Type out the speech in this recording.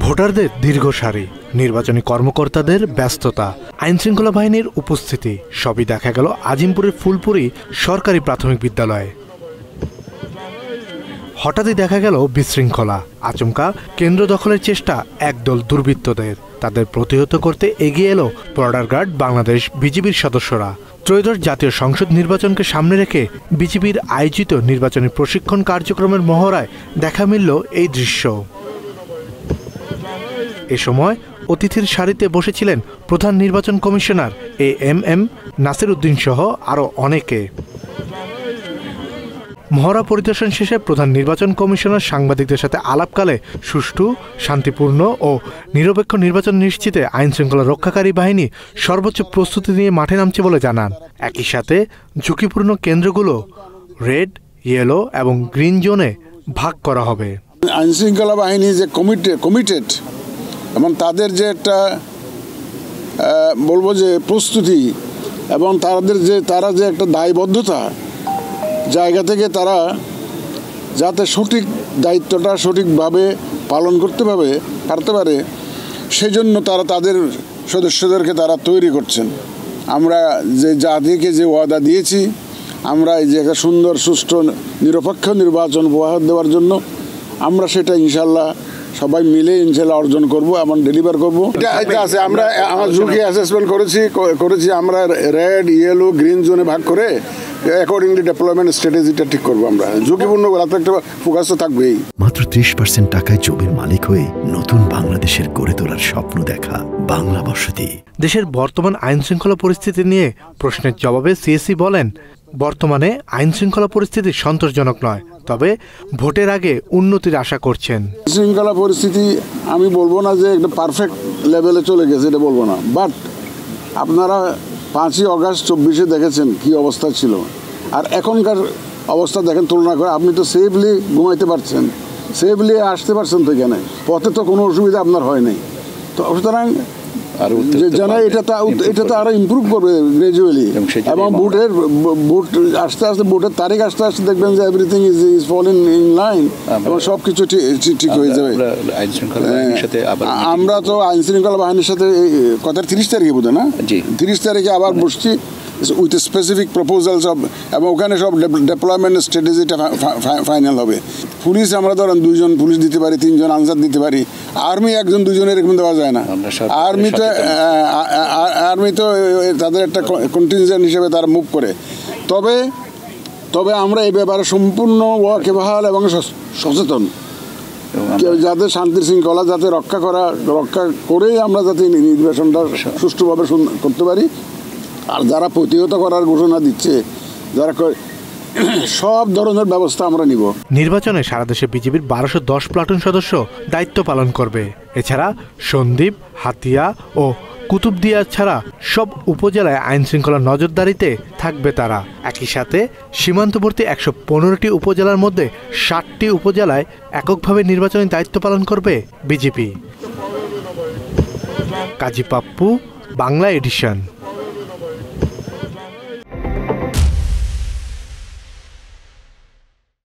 ভোটারদের দীর্ঘ সারি, নির্বাচনী কর্মকর্তাদের ব্যস্ততা, আইনশৃঙ্খলা বাহিনীর উপস্থিতি সবই দেখা গেল আজিমপুরের ফুলপুরি সরকারি প্রাথমিক বিদ্যালয়ে। হঠাৎই দেখা গেল বিশৃঙ্খলা, আচমকা কেন্দ্র দখলের চেষ্টা একদল দুর্বৃত্তদের। তাদের প্রতিহত করতে এগিয়ে এলো বর্ডার গার্ড বাংলাদেশ বিজিবির সদস্যরা। ত্রয়োদশ জাতীয় সংসদ নির্বাচনকে সামনে রেখে বিজিবির আয়োজিত নির্বাচনী প্রশিক্ষণ কার্যক্রমের মহড়ায় দেখা মিলল এই দৃশ্য। এ সময় অতিথির সারিতে বসেছিলেন প্রধান নির্বাচন কমিশনার এএমএম নাসির উদ্দিন সহ আরও অনেকে। মহড়া পরিদর্শন শেষে প্রধান নির্বাচন কমিশনার সাংবাদিকদের সাথে আলাপকালে সুষ্ঠু, শান্তিপূর্ণ ও নিরপেক্ষ নির্বাচন নিশ্চিতে আইনশৃঙ্খলা রক্ষাকারী বাহিনী সর্বোচ্চ প্রস্তুতি নিয়ে মাঠে নামছে বলে জানান। একই সাথে ঝুঁকিপূর্ণ কেন্দ্রগুলো রেড, ইয়েলো এবং গ্রিন জোনে ভাগ করা হবে। আইনশৃঙ্খলা বাহিনী যে কমিটেড এবং তাদের যে একটা বলবো যে প্রস্তুতি এবং তারা যে একটা দায়বদ্ধতা জায়গা থেকে তারা যাতে সঠিক দায়িত্বটা সঠিকভাবে পালন পারতে পারে সেজন্য তারা তাদের সদস্যদেরকে তারা তৈরি করছেন। আমরা যে জাতিকে যে ওয়াদা দিয়েছি, আমরা এই যে একটা সুন্দর সুষ্ঠু নিরপেক্ষ নির্বাচন উপহার দেওয়ার জন্য আমরা সেটা ইনশাল্লাহ সবাই মিলে ইনশাল্লাহ অর্জন করব এবং ডেলিভার করব। এটা আছে, আমরা আমার ঝুঁকি অ্যাসেসমেন্ট করেছি আমরা রেড, ইয়েলো, গ্রিন জোনে ভাগ করে অ্যাকর্ডিংলি ডেভেলপমেন্ট স্ট্র্যাটেজিটা ঠিক করবো। আমরা ঝুঁকিপূর্ণ একটা ফোকাস তো থাকবেই। মাত্র 30% টাকায় জমির মালিক হয়ে নতুন বাংলাদেশের গড়ে তোলার স্বপ্ন দেখা বাংলা বসতি। দেশের বর্তমান আইনশৃঙ্খলা পরিস্থিতি নিয়ে প্রশ্নের জবাবে সিএসি বলেন, বর্তমানে আইনশৃঙ্খলা পরিস্থিতি সন্তোষজনক নয়, তবে ভোটের আগে উন্নতির আশা করছেন। শৃঙ্খলা পরিস্থিতি আমি বলবো না যে একটা পারফেক্ট লেভেলে চলে গেছে, এটা বলবো না, বাট আপনারা 5ই আগস্ট 24-এ দেখেছেন কি অবস্থা ছিল, আর এখনকার অবস্থা দেখেন তুলনা করে। আপনি তো সেফলি ঘুমাইতে পারছেন, সেফলি আসতে পারছেন তো, এখানে পথে তো কোনো অসুবিধা আপনার হয় নাই। তো সুতরাং এটা তো আরো ইমপ্রুভ করবে গ্রাজুয়ালি, এবং ভোট আস্তে আস্তে ভোটের তারিখ আস্তে আস্তে দেখবেন যে everything is falling in line এবং সবকিছু ঠিক হয়ে যাবে। আমরা তো আইন শৃঙ্খলা বাহিনীর সাথে কথা 30 তারিখে বোধ না, 30 তারিখে আবার বসছি উইথ স্পেসিফিক প্রপোজালস এবং ওখানে সব ডেভেলপমেন্ট স্ট্র্যাটেজিটা ফাইনাল হবে। পুলিশ আমরা ধরেন 2 জন পুলিশ দিতে পারি, 3 জন আনসার দিতে পারি। আর্মি 1 জন 2 জনের এরকম দেওয়া যায় না। আর্মি তো তাদের একটা কন্টিনজেন্ট হিসেবে তারা মুভ করে। তবে আমরা এই ব্যাপারে সম্পূর্ণ ওয়াকিবহাল এবং সচেতন, যাতে শান্তি শৃঙ্খলা যাতে রক্ষা করেই আমরা যাতে নির্বাচনটা সুষ্ঠুভাবে করতে পারি। আর যারা প্রতিহত করার ঘোষণা দিচ্ছে, যারা সব ধরনের ব্যবস্থা আমরা নিব। নির্বাচনে সারা দেশে বিজিবির 1210 প্লাটুন সদস্য দায়িত্ব পালন করবে। এছাড়া সন্দ্বীপ, হাতিয়া ও কুতুবদিয়া ছাড়া সব উপজেলায় আইন শৃঙ্খলা নজরদারিতে থাকবে তারা। একই সাথে সীমান্তবর্তী 115টি উপজেলার মধ্যে 60টি উপজেলায় এককভাবে নির্বাচনী দায়িত্ব পালন করবে বিজিবি। কাজী পাপ্পু, বাংলা এডিশন।